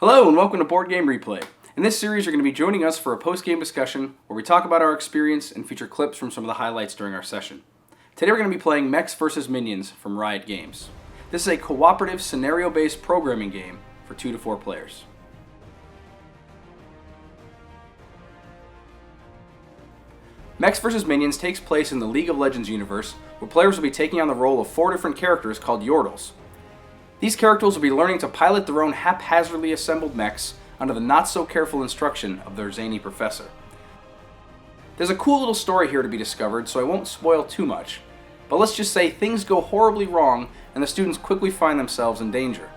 Hello and welcome to Board Game Replay. In this series you're going to be joining us for a post-game discussion where we talk about our experience and feature clips from some of the highlights during our session. Today we're going to be playing Mechs vs. Minions from Riot Games. This is a cooperative scenario-based programming game for 2 to 4 players. Mechs vs. Minions takes place in the League of Legends universe where players will be taking on the role of 4 different characters called Yordles. These characters will be learning to pilot their own haphazardly assembled mechs under the not-so-careful instruction of their zany professor. There's a cool little story here to be discovered, so I won't spoil too much, but let's just say things go horribly wrong and the students quickly find themselves in danger.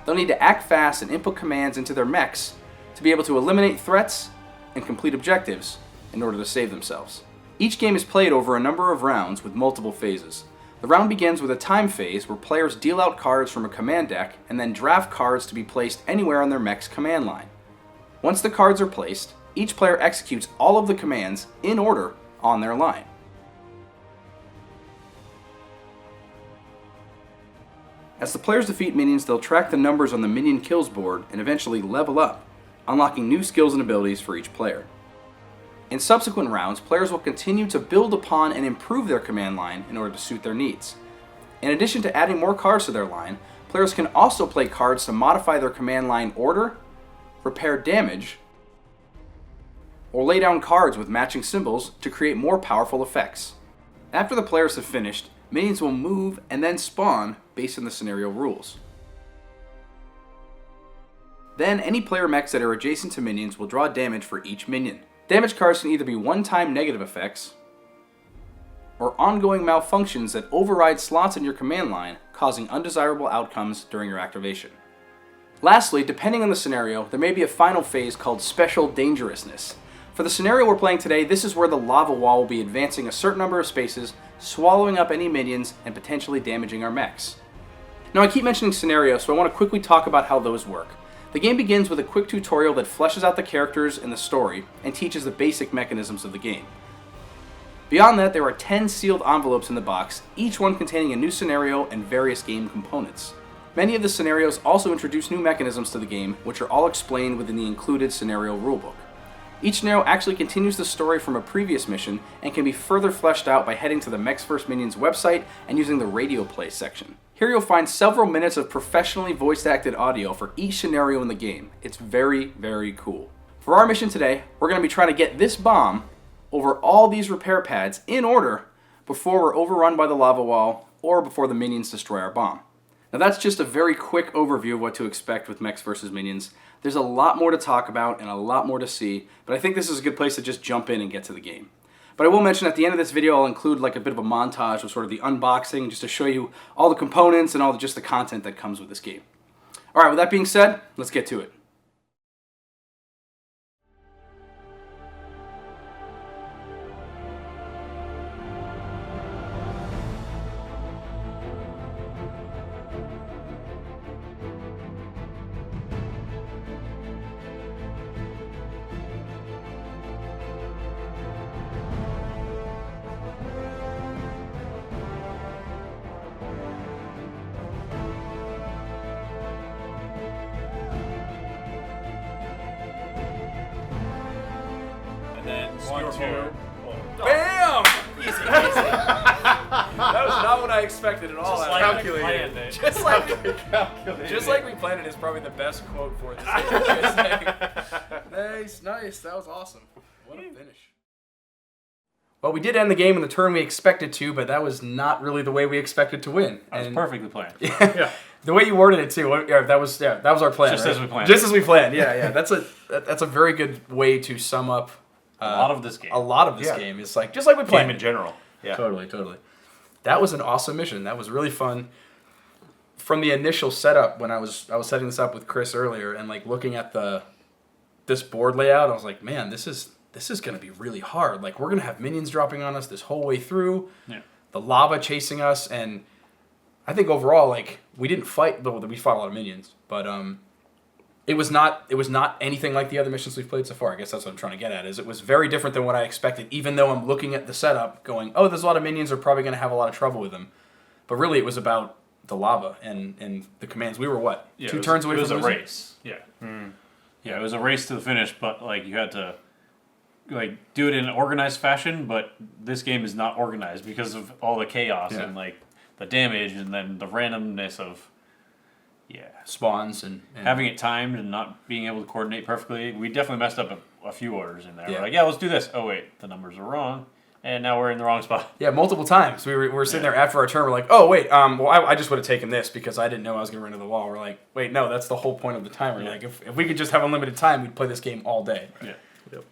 They'll need to act fast and input commands into their mechs to be able to eliminate threats and complete objectives in order to save themselves. Each game is played over a number of rounds with multiple phases. The round begins with a time phase where players deal out cards from a command deck and then draft cards to be placed anywhere on their mech's command line. Once the cards are placed, each player executes all of the commands in order on their line. As the players defeat minions, they'll track the numbers on the minion kills board and eventually level up, unlocking new skills and abilities for each player. In subsequent rounds, players will continue to build upon and improve their command line in order to suit their needs. In addition to adding more cards to their line, players can also play cards to modify their command line order, repair damage, or lay down cards with matching symbols to create more powerful effects. After the players have finished, minions will move and then spawn based on the scenario rules. Then any player mechs that are adjacent to minions will draw damage for each minion. Damage cards can either be one-time negative effects or ongoing malfunctions that override slots in your command line, causing undesirable outcomes during your activation. Lastly, depending on the scenario, there may be a final phase called Special Dangerousness. For the scenario we're playing today, this is where the lava wall will be advancing a certain number of spaces, swallowing up any minions, and potentially damaging our mechs. Now I keep mentioning scenarios, so I want to quickly talk about how those work. The game begins with a quick tutorial that fleshes out the characters and the story and teaches the basic mechanisms of the game. Beyond that, there are 10 sealed envelopes in the box, each one containing a new scenario and various game components. Many of the scenarios also introduce new mechanisms to the game, which are all explained within the included scenario rulebook. Each scenario actually continues the story from a previous mission and can be further fleshed out by heading to the Mechs vs. Minions website and using the radio play section. Here you'll find several minutes of professionally voice-acted audio for each scenario in the game. It's very, very cool. For our mission today, we're going to be trying to get this bomb over all these repair pads in order before we're overrun by the lava wall or before the minions destroy our bomb. Now that's just a very quick overview of what to expect with Mechs vs. Minions. There's a lot more to talk about and a lot more to see, but I think this is a good place to just jump in and get to the game. But I will mention at the end of this video, I'll include like a bit of a montage of sort of the unboxing, just to show you all the components and all just the content that comes with this game. All right, with that being said, let's get to it. One, two. Bam! Easy, easy. That was not what I expected at all. Just like we planned it is probably the best quote for this. Nice. That was awesome. What a finish. Well, we did end the game in the turn we expected to, but that was not really the way we expected to win. That was perfectly planned. Yeah. The way you worded it too. That was our plan. Just as we planned. Just as we planned. Yeah. That's a very good way to sum up. A lot of this game. A lot of this game is like just like we planned. Game in general. Yeah. Totally. That was an awesome mission. That was really fun. From the initial setup, when I was setting this up with Chris earlier, and like looking at this board layout, I was like, man, this is gonna be really hard. Like we're gonna have minions dropping on us this whole way through. Yeah. The lava chasing us, and I think overall, like we didn't fight. We fought a lot of minions, but It was not anything like the other missions we've played so far. I guess that's what I'm trying to get at. Is it was very different than what I expected. Even though I'm looking at the setup, going, "Oh, there's a lot of minions. Are probably going to have a lot of trouble with them," but really, it was about the lava and the commands. We were what? Yeah, 2 turns away from losing? It was a race. Yeah. Yeah, it was a race to the finish, but like you had to like do it in an organized fashion, but this game is not organized because of all the chaos and like the damage and then the randomness of spawns and having it timed and not being able to coordinate perfectly. We definitely messed up a few orders in there. Yeah. We're like, let's do this. Oh wait, the numbers are wrong. And now we're in the wrong spot. Yeah, multiple times. We were sitting there after our turn. We're like, oh, wait, well, I just would have taken this because I didn't know I was going to run into the wall. We're like, wait, no, that's the whole point of the timer. Yeah. Like, if we could just have unlimited time, we'd play this game all day. Yeah. Yep.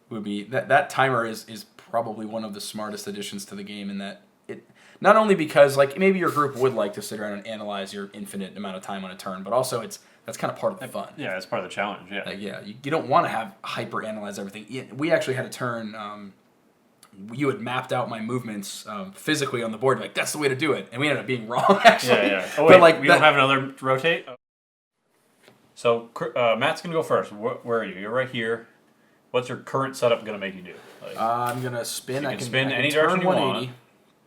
Would be that timer is probably one of the smartest additions to the game in that it not only because like maybe your group would like to sit around and analyze your infinite amount of time on a turn, but also that's kind of part of the fun. Yeah, it's part of the challenge. Yeah. Like, you don't want to have hyper analyze everything. We actually had a turn. You had mapped out my movements physically on the board. Like, that's the way to do it. And we ended up being wrong, actually. Yeah. Oh, wait, but like we don't have another rotate? So, Matt's going to go first. Where are you? You're right here. What's your current setup going to make you do? Like, I'm going to spin. so I can can spin I can any turn direction you 180, want.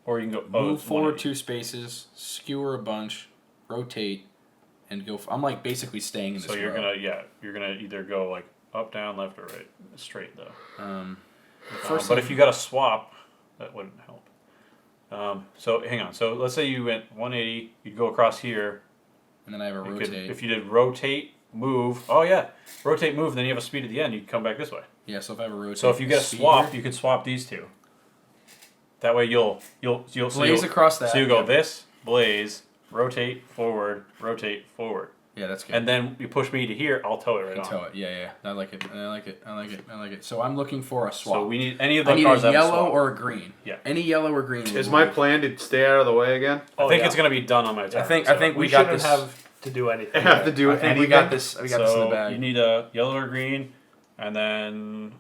Or you can go move forward 180. 2 spaces, skewer a bunch, rotate, and go. I'm like basically staying in this So you're row. you're gonna either go like up, down, left, or right. Straight though. First but thing- if you got a swap, that wouldn't help. So hang on. So let's say you went 180. You'd go across here. and then I have a You rotate. could, if you did rotate, move. Oh yeah, rotate, move. Then you have a speed at the end. You can come back this way. Yeah, so if I have a rotate. So if you get a speed swap, here, you can swap these two. That way you'll blaze across that. So you go yeah. this, blaze, rotate, forward. Yeah, that's good. And then you push me to here, I'll tow it right on. Tow it. Yeah. I like it. So I'm looking for a swap. So we need any of I the need cars a that have a yellow swap. or a green. Yeah. Any yellow or green. Is my plan to stay out of the way again? I think it's going to be done on my turn. I think We we got shouldn't this. have to do anything. I have to do I think anything. we got this. We got this in the So bag. you need a yellow or green, and then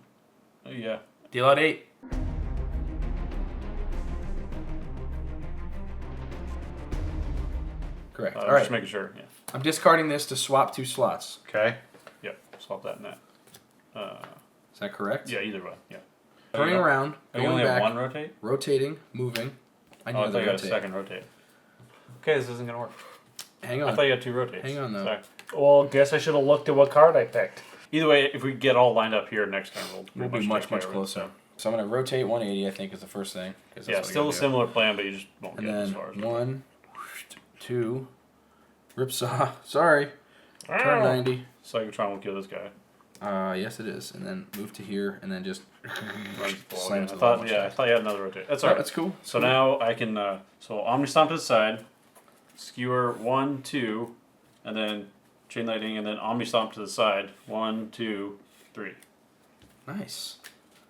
Deal out 8. Correct. All right. just making sure. Yeah. I'm discarding this to swap 2 slots. Okay. Yep. Swap that and that. Is that correct? Yeah. Either way. Yeah. Turning around, You going only back, have one rotate. rotating, moving. I need Oh, I thought another you had a rotate. second rotate. Okay, this isn't gonna work. Hang I on. thought you had 2 rotates. Hang on, though. Sorry. Well, guess I should have looked at what card I picked. Either way, if we get all lined up here next time, We'll be take much care of it, closer. so. So I'm going to rotate 180, I think, is the first thing. 'Cause that's Yeah, what I still a gotta do. similar plan, but you just won't And get as then far as 1, 2, ripsaw. Sorry. Turn 90. Psychotron will kill this guy. Yes, it is. And then move to here, and then just Runs the ball Slam again. to I the thought, wall. I thought you had another rotate. That's Oh, alright. that's cool. So now I can, so Omnistomp to the side, skewer 1, 2, and then chain lightning, and then Omnistomp to the side. 1, 2, 3. Nice.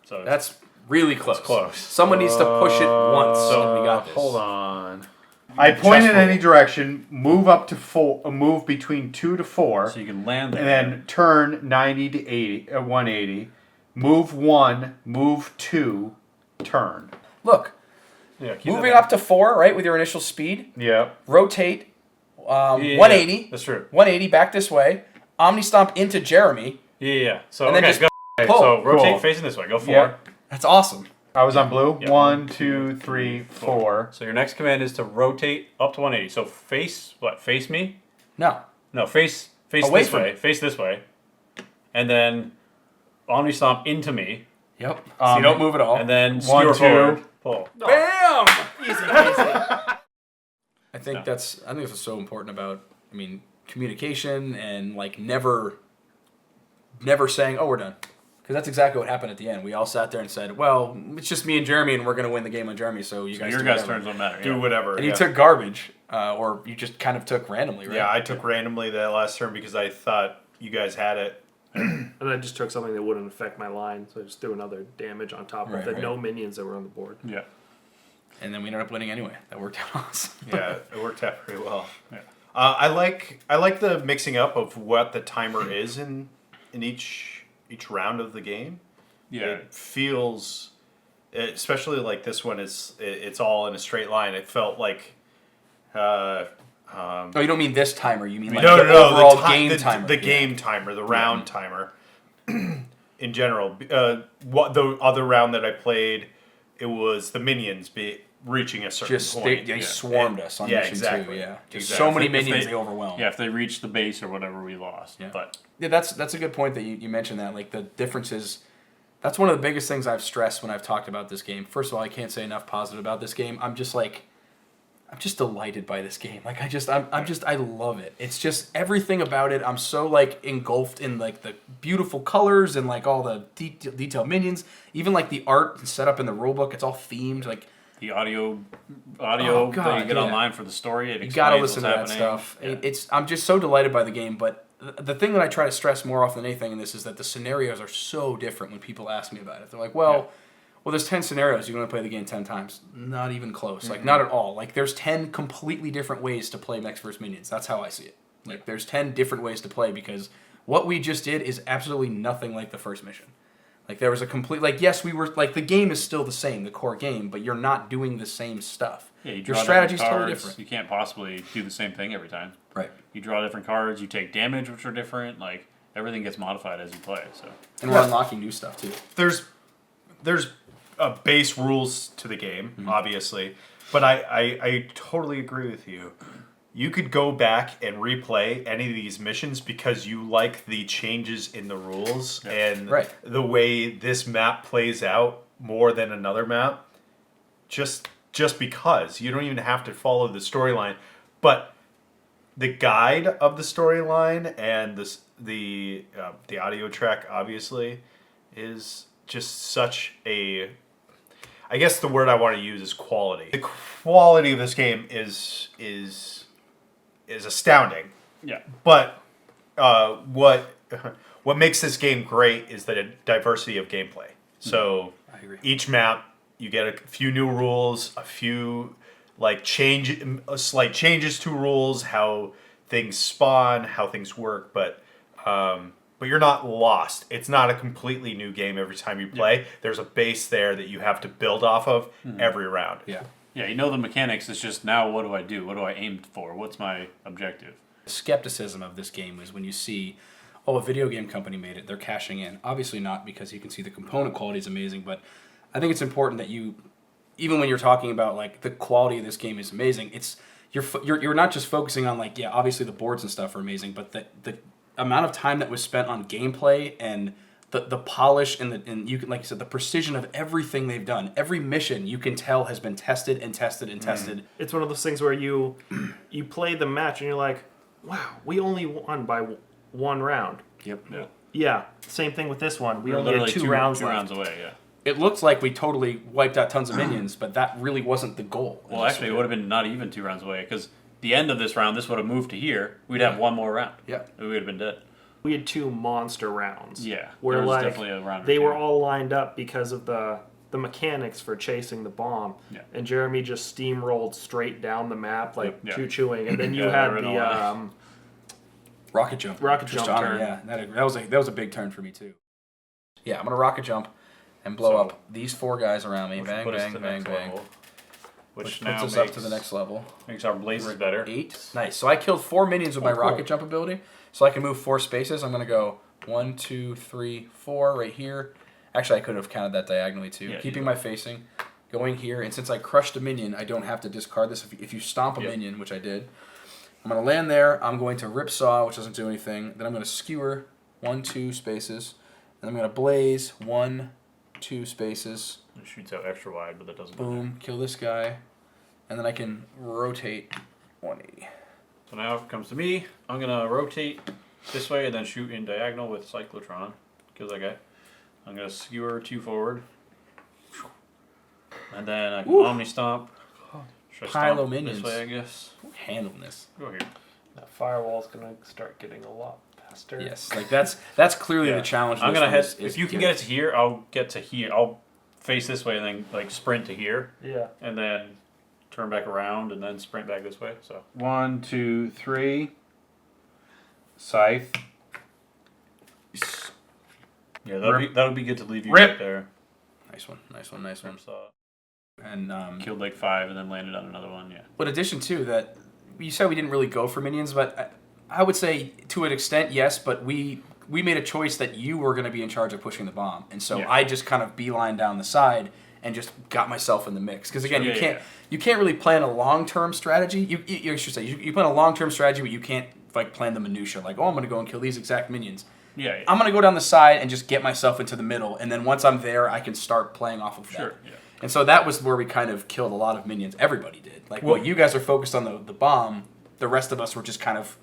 So That's really close. close. Someone needs to push it once, So and we got this. Hold on. I point in any direction, move up to 4, move between 2 to 4, so you can land there. and then turn 90 to 80, 180. Move 1, move 2, turn. Look, yeah, keep moving that up to 4, right, with your initial speed. Yep. Rotate, Yeah, 180. That's true. 180 back this way. Omni stomp into Jeremy. Yeah. So And then okay, just go. pull. So rotate Cool. facing this way. Go forward. Yep. That's awesome. I was on blue. Yeah. 1, 2, 3, 4. So your next command is to rotate up to 180. So face what? Face me? No. No, face Away this from way. me. Face this way. And then Omni Stomp into me. Yep. So you don't move at all. And then 1, skewer 2. forward. Pull. Bam! Easy peasy. I think No. that's so important about, communication and like never saying, oh, we're done. Because that's exactly what happened at the end. We all sat there and said, well, it's just me and Jeremy, and we're going to win the game on Jeremy, so you guys Your do guys' whatever. turns don't matter. Do whatever. And yeah. you took garbage, or you just kind of took randomly, right? Yeah, I took randomly that last turn because I thought you guys had it. And I just took something that wouldn't affect my line, so I just threw another damage on top Right, of the right. no minions that were on the board. Yeah. And then we ended up winning anyway. That worked out awesome. Yeah, it worked out pretty well. Yeah. I like the mixing up of what the timer is in each round of the game. Yeah. It feels, especially like this one, it's all in a straight line. It felt like. Oh, you don't mean this timer. You mean like No, the no, overall the game timer. The Yeah. game timer, the round timer. In general, what the other round that I played, it was the minions reaching a certain Just point. they swarmed us on mission exactly. 2. Yeah, just Exactly. so many If minions they overwhelmed. Yeah, if they reach the base or whatever, we lost. Yeah. But Yeah, that's a good point that you mentioned that. Like, the difference is, that's one of the biggest things I've stressed when I've talked about this game. First of all, I can't say enough positive about this game. I'm just delighted by this game. Like, I love it. It's just everything about it. I'm so, like, engulfed in, like, the beautiful colors and, like, all the detailed minions. Even, like, the art set up in the rulebook, it's all themed. Like, the audio God, that you get yeah. online for the story, it you gotta explains listen to what's that happening. stuff. I'm just so delighted by the game, but the thing that I try to stress more often than anything in this is that the scenarios are so different when people ask me about it. They're like, well, there's 10 scenarios. You're going to play the game 10 times. Not even close. Mm-hmm. Like, not at all. Like, there's 10 completely different ways to play Mechs vs. Minions. That's how I see it. Like, there's 10 different ways to play because what we just did is absolutely nothing like the first mission. Like, there was a complete... Like, yes, we were... Like, the game is still the same, the core game, but you're not doing the same stuff. Yeah, you Your draw strategy's different totally cards. different. You can't possibly do the same thing every time. Right. You draw different cards. You take damage, which are different. Like, everything gets modified as you play. So And we're unlocking new stuff, too. There's base rules to the game, obviously, but I totally agree with you. You could go back and replay any of these missions because you like the changes in the rules and the way this map plays out more than another map. Just because you don't even have to follow the storyline, but the guide of the storyline and the audio track obviously is just such a... I guess the word I want to use is quality. The quality of this game is astounding. yeah, But what makes this game great is the diversity of gameplay. So I agree. each map you get a few new rules, a few slight changes to rules, how things spawn, how things work, but you're not lost. It's not a completely new game every time you play. There's a base there that you have to build off of every round. Yeah. yeah. You know the mechanics. It's just now, what do I do? What do I aim for? What's my objective? The skepticism of this game is when you see, a video game company made it, they're cashing in. Obviously not, because you can see the component quality is amazing, but I think it's important that you, even when you're talking about like the quality of this game is amazing, you're not just focusing on like, yeah, obviously the boards and stuff are amazing, but the amount of time that was spent on gameplay and the polish and you can, like you said, the precision of everything they've done. Every mission you can tell has been tested and tested and tested. It's one of those things where you play the match and you're like, wow, we only won by one round. Yep. Yeah, Yeah, same thing with this one. We we're only had literally two rounds two left. rounds away. Yeah. It looked like we totally wiped out tons of minions, but that really wasn't the goal. Well, actually, it would have been not even 2 rounds away because the end of this round, this would have moved to here. We'd have one more round. Yeah. We would have been dead. We had 2 monster rounds. Yeah, where there was like definitely a round or they two. were all lined up because of the mechanics for chasing the bomb. Yeah. And Jeremy just steamrolled straight down the map like Yeah. choo-chooing, and then you Yeah, had they were in the a line. Rocket jump. Rocket Just jump honor, turn. Yeah, that was a big turn for me too. Yeah, I'm gonna rocket jump and blow So- up these 4 guys around me. Which Bang, put us bang, to the bang, next bang. level, Which Which puts now us makes, up to the next level. makes our blazes better. 8. Nice. So I killed 4 minions with my cool. rocket jump ability, so I can move 4 spaces. I'm gonna go 1, 2, 3, 4 right here. Actually, I could have counted that diagonally too. Yeah, Keeping you my facing, going here, and since I crushed a minion, I don't have to discard this. If you stomp a minion, which I did, I'm gonna land there. I'm going to ripsaw, which doesn't do anything. Then I'm gonna skewer 1, 2 spaces. Then I'm gonna blaze 1, 2 spaces. It shoots out extra wide, but that doesn't matter. Boom, kill this guy, and then I can rotate 180. So now if it comes to me, I'm going to rotate this way and then shoot in diagonal with Cyclotron. Kill that guy. I'm going to skewer 2 forward. And then I can Woo. Omni Stomp. Should I Pile stomp of minions. this way, I guess? Handling this. Go here. That firewall's gonna start getting a lot faster. Yes, like that's clearly Yeah. the challenge. I'm this going to one head. is If you can here. get it to here, I'll get to here. I'll face this way and then like sprint to here. Yeah. And then turn back around and then sprint back this way. So 1, 2, 3. Scythe. Yeah, that'll be good to leave you Rip. right there. Nice one, nice one, nice one. So And killed like 5 and then landed on another one. Yeah. in addition to that, you said we didn't really go for minions, but I would say to an extent yes, but we made a choice that you were going to be in charge of pushing the bomb, and so Yeah. I just kind of beeline down the side and just got myself in the mix. Because again, Yeah, you can't really plan a long-term strategy. You should say you plan a long-term strategy, but you can't like plan the minutia. Like, oh, I'm going to go and kill these exact minions. Yeah. I'm going to go down the side and just get myself into the middle, and then once I'm there, I can start playing off of that. Sure. Yeah. And so that was where we kind of killed a lot of minions. Everybody did. Like, well, you guys are focused on the bomb. The rest of us were just kind of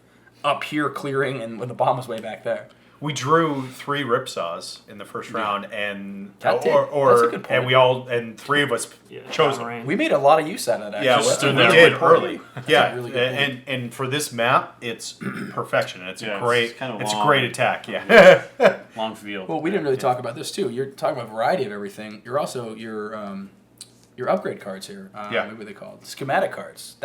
up here clearing, and when the bomb was way back there. We drew 3 ripsaws in the first round, and That's a good point. and 3 of us chose them. Downrange. We made a lot of use out of that. Yeah, actually. stood we there did with early. Yeah, really good point. and for this map, it's perfection. It's Yeah, a great, it's kind of it's a long. great attack. Yeah, Long field. Well, we didn't really talk about this too. You're talking about a variety of everything. You're also your upgrade cards here. Yeah. What were they called? Schematic cards.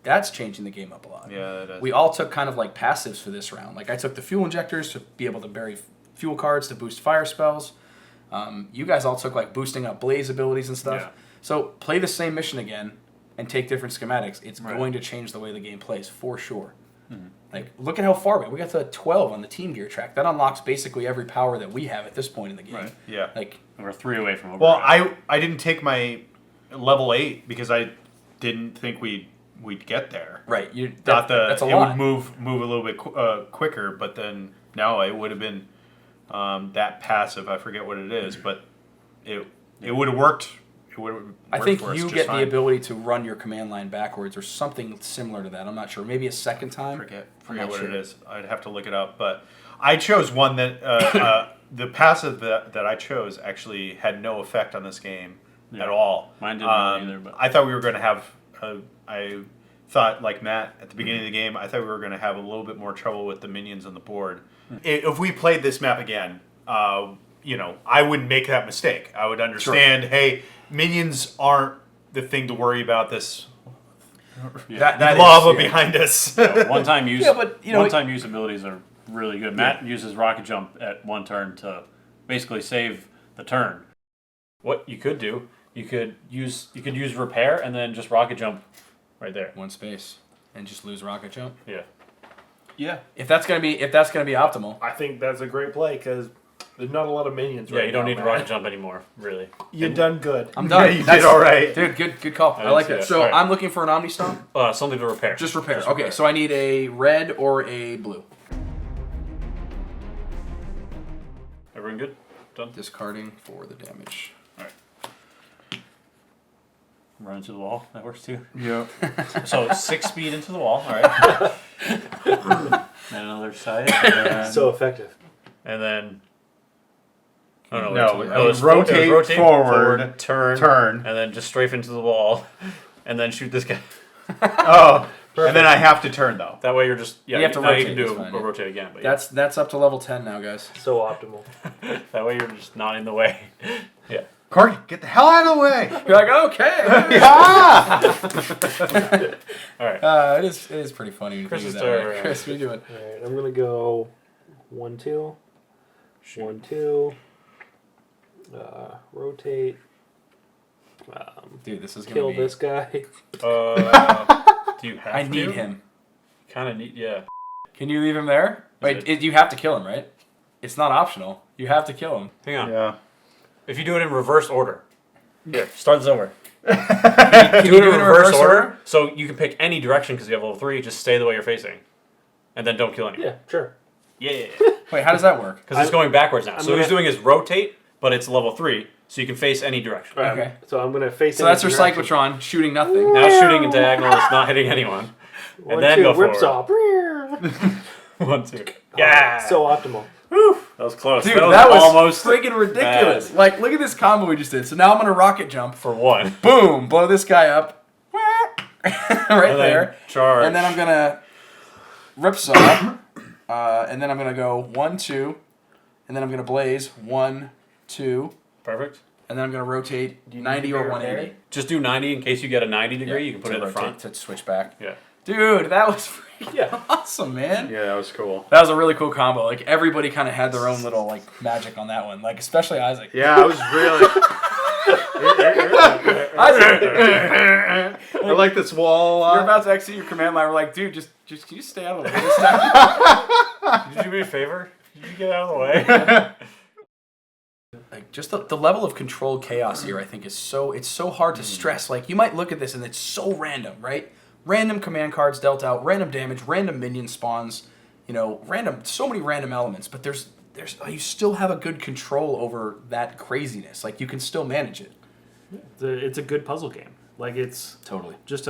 That's changing the game up a lot. yeah, that is. We all took kind of like passives for this round. Like I took the fuel injectors to be able to bury fuel cards to boost fire spells. You guys all took like boosting up blaze abilities and stuff. Yeah. So play the same mission again and take different schematics. It's Right. going to change the way the game plays for sure. Like look at how far we got to 12 on the team gear track. That unlocks basically every power that we have at this point in the game. Right. Yeah. Like We're 3 away from Well, overdrive. I didn't take my level 8 because I didn't think we'd get there. right, That's a it lot. would move a little bit quicker, but then no, it would have been that passive. I forget what it is, but it would have worked. It would have. I think for us you just get fine. the ability to run your command line backwards or something similar to that. I'm not sure. Maybe a second time. Forget not what sure. it is. I'd have to look it up, but I chose one that the passive that I chose actually had no effect on this game Yeah. at all. Mine didn't really either, but- I thought we were going to have. I thought, like Matt at the beginning of the game, I thought we were going to have a little bit more trouble with the minions on the board. If we played this map again, I wouldn't make that mistake. I would understand. Hey, minions aren't the thing to worry about. This That lava is, yeah. behind us. One-time use. Yeah, but, you know, one-time use abilities are really good. Matt uses rocket jump at 1 turn to basically save the turn. What you could do, you could use repair and then just rocket jump right there. One space and just lose rocket jump. Yeah. Yeah. If that's gonna be optimal. I think that's a great play because there's not a lot of minions Yeah, right you don't now, need to man. rocket jump anymore, really. You've done good. I'm done. Yeah, you did all right. Dude, good call. I didn't like see that. that. So All right. I'm looking for an Omni Stomp. Something to repair. Just repair. Okay, so I need a red or a blue. Everyone good? Done? Discarding for the damage. Run into the wall. That works too. Yeah. So 6 speed into the wall. All right. And another side. And, So effective. and then. Oh, no, No, wait, it was it rotate forward, turn, and then just strafe into the wall, and then shoot this guy. Oh, and then I have to turn though. That way you're just You have to now rotate, you can do that's fine, a yeah. rotate again, but That's up to level 10 now, guys. So optimal. that way you're just not in the way. Yeah. Corky, get the hell out of the way! You're like, okay. All right. It is pretty funny. When you Chris think of is that way. turn. Chris, what are you doing? All right, I'm gonna go 1-2, 1-2. Rotate. Dude, this is gonna Kill be. this guy. Do you have I to? need him. Kind of need. Yeah. Can you leave him there? Wait, you have to kill him, right? It's not optional. You have to kill him. Hang on. Yeah. If you do it in reverse order. Here, start this over. Can Do it in reverse order, so you can pick any direction because you have level 3. Just stay the way you're facing, and then don't kill anyone. Yeah, sure. Yeah. Wait, how does that work? Because it's going backwards now. I'm So what he's gonna- doing is rotate, but it's level 3, so you can face any direction. Okay. So I'm gonna face. So that's your cyclotron shooting nothing. Now it's shooting in diagonal, it's not hitting anyone. And then go Whips forward. off. 1, 2. Yeah! So optimal. that was close. Dude, that was almost almost freaking ridiculous. bad. Like, look at this combo we just did. So now I'm gonna rocket jump. For 1. Boom! Blow this guy up. right And then there. charge. And then I'm gonna ripsaw. And then I'm gonna go 1, 2. And then I'm gonna blaze 1, 2. Perfect. And then I'm gonna rotate 90 or 180. Just do 90 in case you get a 90 degree. You can put to it in the rotate, front. to switch back. Yeah. Dude, that was freaking awesome, man. Yeah, that was cool. That was a really cool combo. Like everybody kind of had their own little like magic on that one. Like especially Isaac. Yeah, I was really. Isaac, I like this wall a lot. you're about to exit your command line. We're like, dude, just can you stay out of the way this time? Did you do me a favor? Did you get out of the way? Like just the level of controlled chaos here, I think it's so hard to stress. Like you might look at this and it's so random, right? Random command cards dealt out, random damage, random minion spawns, so many random elements. But there's you still have a good control over that craziness. Like you can still manage it. It's a good puzzle game. Like it's Totally. just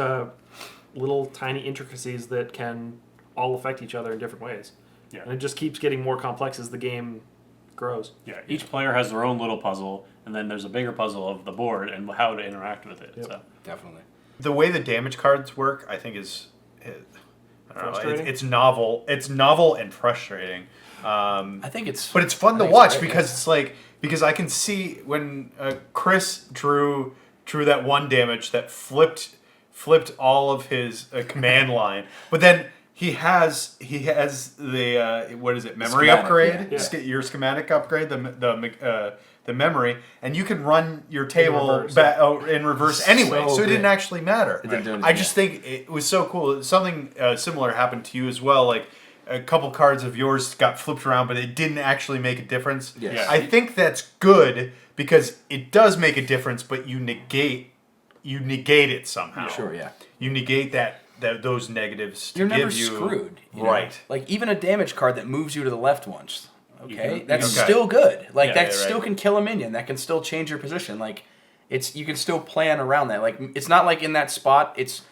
little tiny intricacies that can all affect each other in different ways. Yeah. And it just keeps getting more complex as the game grows. Yeah, each player has their own little puzzle, and then there's a bigger puzzle of the board and how to interact with it. Yep. So Definitely. The way the damage cards work, I think, is I don't know, Frustrating? it's novel. It's novel and frustrating. I think it's. But it's fun I to think watch great, because it's like I can see when Chris drew that one damage that flipped all of his command line, but then he has the what is it, memory Schematic, upgrade, yeah. your schematic upgrade, the memory, and you can run your table reverse, in reverse anyway, so it didn't great. actually matter. It didn't do anything, I just think it was so cool. Something similar happened to you as well, like. A couple cards of yours got flipped around, but it didn't actually make a difference. Yes. Yeah. I think that's good because it does make a difference, but you negate it somehow. Sure, yeah. You negate those negatives to You're never give you screwed. You know? right. Like even a damage card that moves you to the left once. Okay, can- that's Okay. still good. Like Yeah, that yeah, still right. can kill a minion. That can still change your position. Like you can still plan around that. Like it's not like in that spot it's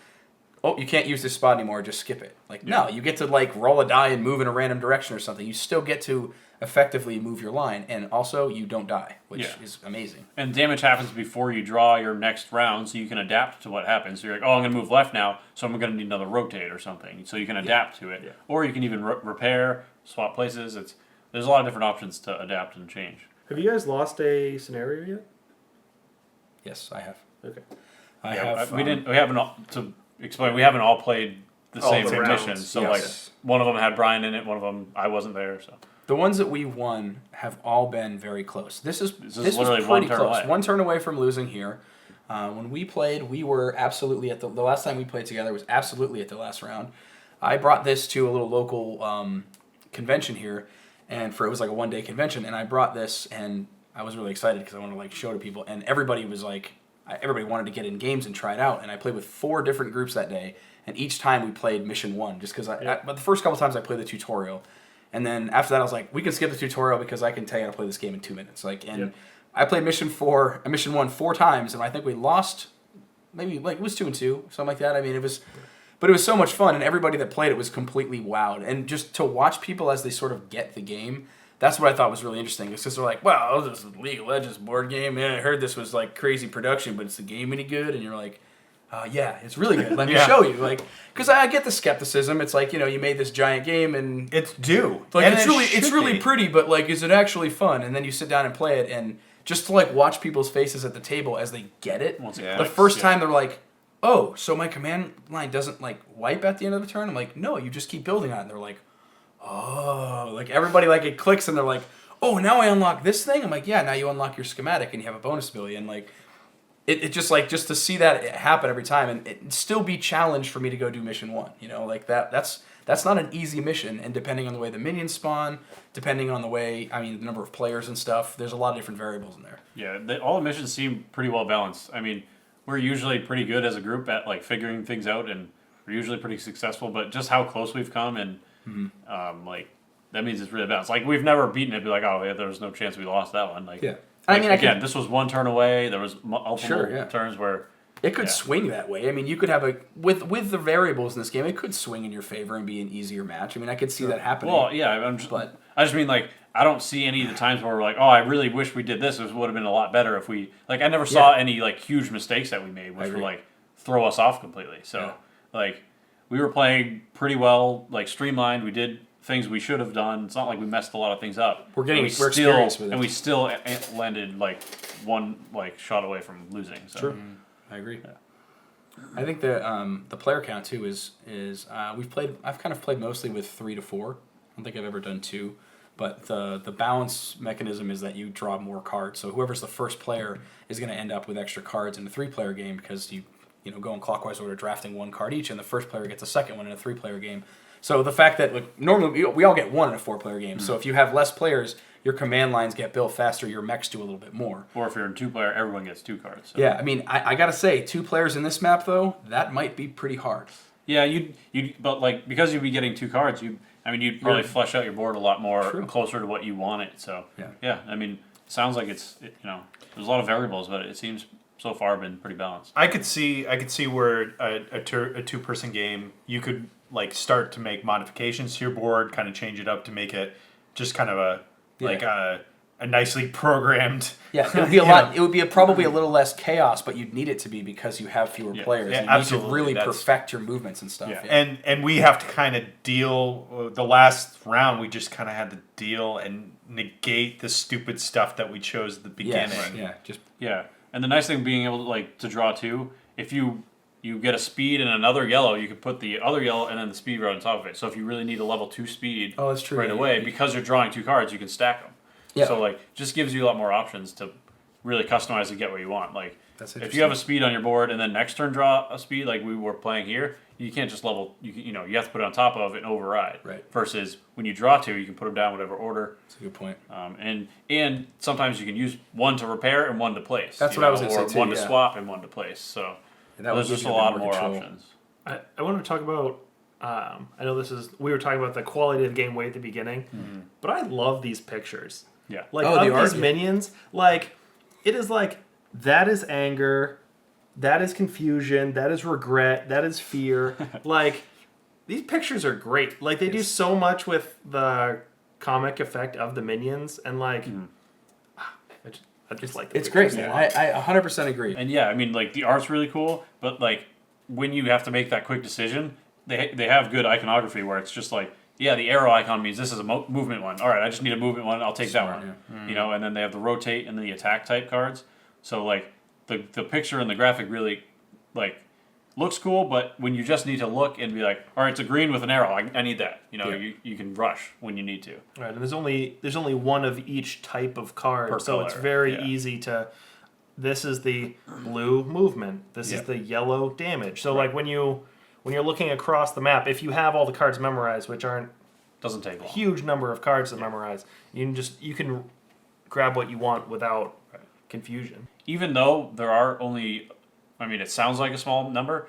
you can't use this spot anymore, just skip it. Like no, you get to like roll a die and move in a random direction or something. You still get to effectively move your line, and also you don't die, which Yeah. is amazing. and damage happens before you draw your next round, so you can adapt to what happens. So you're like, oh, I'm going to move left now, so I'm going to need another rotate or something. So you can adapt to it, or you can even repair, swap places. There's a lot of different options to adapt and change. Have you guys lost a scenario yet? Yes, I have. Okay. I Yeah, have. we haven't all, to explain. We haven't all played the All same the mission. rounds, So yes. like one of them had Brian in it, one of them I wasn't there. So The ones that we won have all been very close. This was literally pretty one turn close. away. One turn away from losing here. When we played, we were absolutely at the last time we played together was absolutely at the last round. I brought this to a little local convention here, and it was like a 1-day convention, and I brought this, and I was really excited because I wanted to like show to people, and everybody was like, everybody wanted to get in games and try it out, and I played with 4 different groups that day, and each time we played mission 1, just because but the first couple times I played the tutorial, and then after that I was like, we can skip the tutorial because I can tell you how to play this game in 2 minutes, I played mission 1 4 times, and I think we lost, maybe like it was 2-2, something like that. I mean, but it was so much fun, and everybody that played it was completely wowed, and just to watch people as they sort of get the game. That's what I thought was really interesting. It's because they're like, wow, this is a League of Legends board game. Man, I heard this was like crazy production, but is the game any good? And you're like, yeah, it's really good. Let me show you. Like, because I get the skepticism. It's like, you made this giant game and It's due. like And it's really be. pretty, but like, is it actually fun? And then you sit down and play it, and just to like watch people's faces at the table as they get it. Once it Yeah. The clicks, first yeah. time they're like, oh, so my command line doesn't like wipe at the end of the turn? I'm like, no, you just keep building on it. And they're like, oh, like everybody like it clicks and they're like, oh, now I unlock this thing? I'm like, yeah, now you unlock your schematic and you have a bonus ability. And like, it just like, just to see that happen every time and it still be challenged for me to go do mission 1, like that's not an easy mission. And depending on the way the minions spawn, depending on the number of players and stuff, there's a lot of different variables in there. Yeah, all the missions seem pretty well balanced. I mean, we're usually pretty good as a group at like figuring things out, and we're usually pretty successful. But just how close we've come, and that means it's really balanced. Like we've never beaten it. Be like, oh yeah, there was no chance we lost that one. Like Yeah. Like, I mean, this was one turn away. There was multiple yeah. turns where It could swing that way. I mean, you could have with the variables in this game, it could swing in your favor and be an easier match. I mean, I could see that happening. Well, yeah, I just mean like I don't see any of the times where we're like, oh, I really wish we did this. This would have been a lot better if we like. I never saw any like huge mistakes that we made, which would like throw us off completely. So like we were playing pretty well, like streamlined. We did things we should have done. It's not like we messed a lot of things up. We're experienced with it, and we still landed like one like shot away from losing. So. Sure, I agree. Yeah. I think the player count too is I've kind of played mostly with 3 to 4. I don't think I've ever done 2, but the balance mechanism is that you draw more cards. So whoever's the first player is going to end up with extra cards in a 3-player game because you go in clockwise order, drafting 1 card each, and the first player gets a second one in a 3-player game. So the fact that normally we all get 1 in a 4-player game. So if you have less players, your command lines get built faster, your mechs do a little bit more. Or if you're in 2-player, everyone gets 2 cards. So. Yeah, I mean, I gotta say, 2 players in this map though, that might be pretty hard. Yeah, but like because you'd be getting 2 cards, you'd probably flesh out your board a lot more closer to what you want it. So yeah, I mean, it sounds like there's a lot of variables, but it seems so far been pretty balanced. I could see where a 2-person game you could like start to make modifications to your board, kind of change it up to make it just kind of a nicely programmed. Yeah, it would be a lot. It would be probably a little less chaos, but you'd need it to be because you have fewer players. Yeah, and absolutely. You need to really perfect your movements and stuff. Yeah. And we have to kind of deal. The last round, we just kind of had to deal and negate the stupid stuff that we chose at the beginning. Yeah, And the nice thing being able to draw 2, if you get a speed and another yellow, you can put the other yellow and then the speed right on top of it. So if you really need a level 2 speed that's true. right away, because you're drawing 2 cards, you can stack them. Yeah. So just gives you a lot more options to really customize and get what you want. That's if you have a speed on your board and then next turn draw a speed like we were playing here, you can't just level. You have to put it on top of it and override. Right. Versus when you draw 2, you can put them down whatever order. That's a good point. And sometimes you can use 1 to repair and 1 to place. That's what I was going to say too. Or 1 to swap and 1 to place. So there's just a lot more options. I want to talk about. I know we were talking about the quality of the game way at the beginning, but I love these pictures. Yeah. These minions, it is that is anger, that is confusion, that is regret, that is fear. These pictures are great. They do so much with the comic effect of the minions, and I just like it's great, man. I 100% agree. And yeah, I mean, the art's really cool, but when you have to make that quick decision, they have good iconography where it's just the arrow icon means this is a movement one. All right, I just need a movement one. I'll take that one. Yeah. And then they have the rotate and then the attack type cards. So the picture and the graphic really looks cool, but when you just need to look and be all right, it's a green with an arrow. I need that. You can rush when you need to. Right, and there's only one of each type of card, per so color. It's very easy to. This is the blue movement. This is the yellow damage. So when you're looking across the map, if you have all the cards memorized, which aren't doesn't take a long. huge number of cards to memorize, you can grab what you want without confusion. Even though there are only, it sounds like a small number.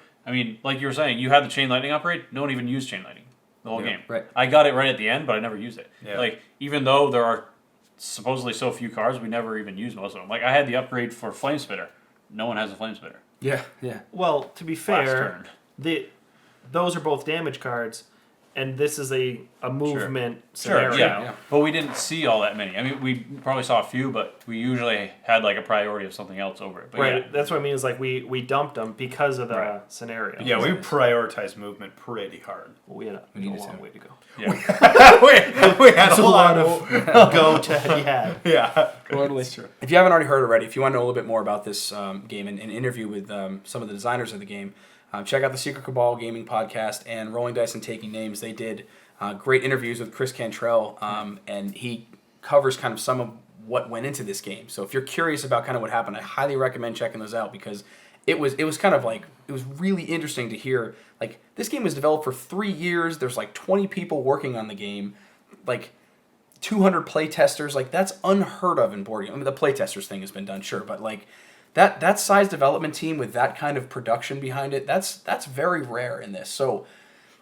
Like you were saying, you had the chain lightning upgrade. No one even used chain lightning the whole game. Right. I got it right at the end, but I never used it. Yeah. Even though there are supposedly so few cards, we never even used most of them. I had the upgrade for flame spitter. No one has a flame spitter. Yeah. Well, to be Last fair, turn. those are both damage cards, and this is a movement scenario. Sure, yeah. But we didn't see all that many. We probably saw a few, but we usually had a priority of something else over it. But Right, yeah. that's what I mean is we dumped them because of the scenario. Yeah, we prioritize movement pretty hard. Well, we had a long way to go. Yeah. we had a lot of go to yeah. Yeah, Totally. If you haven't already, if you want to know a little bit more about this game and an interview with some of the designers of the game, check out the Secret Cabal Gaming Podcast and Rolling Dice and Taking Names. They did great interviews with Chris Cantrell, and he covers kind of some of what went into this game. So if you're curious about kind of what happened, I highly recommend checking those out because it was kind of it was really interesting to hear. This game was developed for 3 years. There's 20 people working on the game, 200 play testers. That's unheard of in board games. The play testers thing has been done, sure, but that size development team with that kind of production behind it, that's very rare in this. So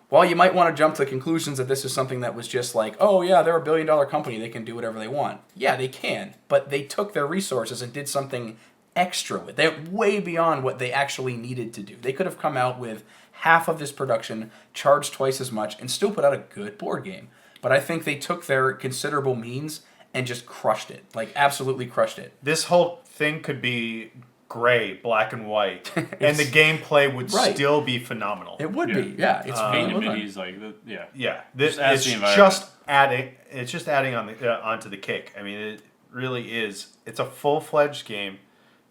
while you might want to jump to conclusions that this is something that was just oh yeah, they're a $1 billion company, they can do whatever they want. Yeah, they can, but they took their resources and did something extra with. They're way beyond what they actually needed to do. They could have come out with half of this production, charged twice as much, and still put out a good board game. But I think they took their considerable means and just crushed it. Absolutely crushed it. this whole thing could be gray, black and white, and the gameplay would still be phenomenal. It would be, yeah. It's Painted really minis, yeah. Yeah, Just adds it's the environment. just adding. It's just adding on onto the cake. It really is. It's a full-fledged game.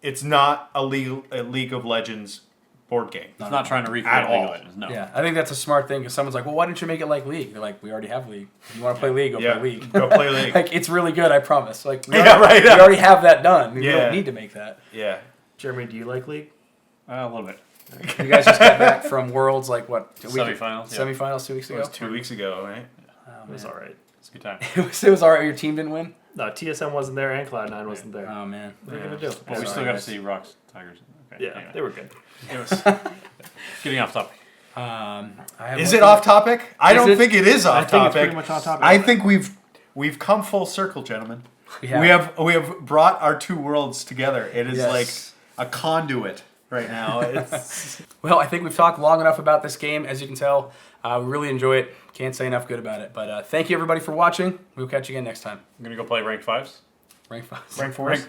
It's not a League of Legends board game. It's not trying to recreate At League all. of Legends, no. Yeah, I think that's a smart thing because someone's well, why didn't you make it like League? They're we already have League. If you want to play League, go play League. Go play League. It's really good, I promise. We right. already have that done. We don't need to make that. Yeah. Jeremy, do you like League? A little bit. You guys just got back from Worlds, like what? Semifinals, yeah. Semifinals 2 weeks It ago. was 2 weeks ago, right? It was all right. It's a good time. It was alright. Your team didn't win. No, TSM wasn't there and Cloud9 wasn't there. Oh man. What are you gonna do? Well, we still Sorry, got to guys. see Rocks, Tigers. Okay, Yeah, anyway. they were good. It was getting off topic. I have Is one it thing- off topic? I don't it? think it is I off think it's topic. pretty much off topic. I think we've come full circle, gentlemen. Yeah. We have brought our two worlds together. It is Yes. like a conduit right now. It's Well, I think we've talked long enough about this game. As you can tell, we really enjoy it. Can't say enough good about it. But thank you everybody for watching. We'll catch you again next time. I'm going to go play ranked 5s. Rank 5. Rank fours.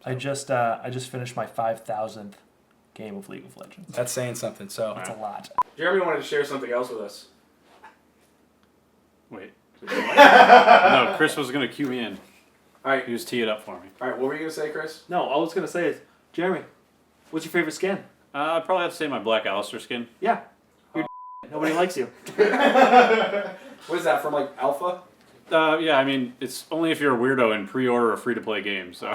I just finished my 5,000th game of League of Legends. That's saying something. So That's a lot. Jeremy wanted to share something else with us. Wait. No, Chris was going to cue me in. All right. He was tee it up for me. All right. What were you gonna say, Chris? No, all I was gonna say is, Jeremy, what's your favorite skin? I'd probably have to say my Black Alistair skin. Yeah, you're nobody likes you. What is that from? Like Alpha? Yeah, I mean, it's only if you're a weirdo and pre-order a free-to-play game, so...